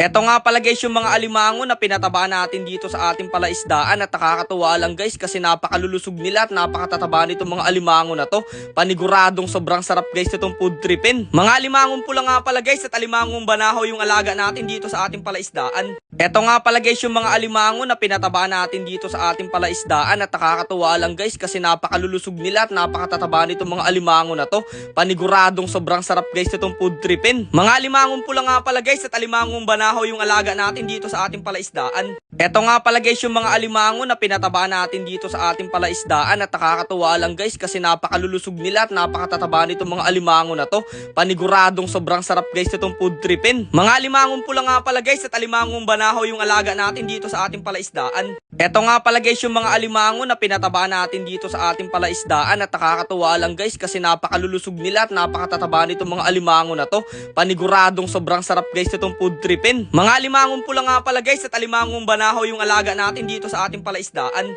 Eto nga pala guys yung mga alimango na pinataba natin dito sa ating palaisdaan at nakakatuwa lang guys kasi napakalulusog nila at napakatataba nitong mga alimango na to. Paniguradong sobrang sarap guys itong food tripin. Mga alimangong pula nga pala guys at alimangong banahaw yung alaga natin dito sa ating palaisdaan. Eto nga pala guys yung mga alimango na pinataba natin dito sa ating palaisdaan at nakakatuwa lang guys kasi napakalulusog nila at napakatataba nitong mga alimango na to. Paniguradong sobrang sarap guys itong food tripin. Mga alimangong pula nga pala guys at alimangong banahaw yung alaga natin dito sa ating palaisdaan. Eto nga pala guys yung mga alimango na pinataba natin dito sa ating palaisdaan at nakakatuwa lang guys kasi napakalulusog nila at napakatataba nitong mga alimango na to. Paniguradong sobrang sarap guys itong food tripin. Mga alimangong pula nga pala guys at alimangong banahaw yung alaga natin dito sa ating palaisdaan. Eto nga pala guys yung mga alimango na pinataba natin dito sa ating palaisdaan at nakakatuwa lang guys kasi napakalulusog nila at napakatataba nitong mga alimango na to. Paniguradong sobrang sarap guys itong food tripin. Mga alimangong pula nga pala guys at alimangong banahaw yung alaga natin dito sa ating palaisdaan.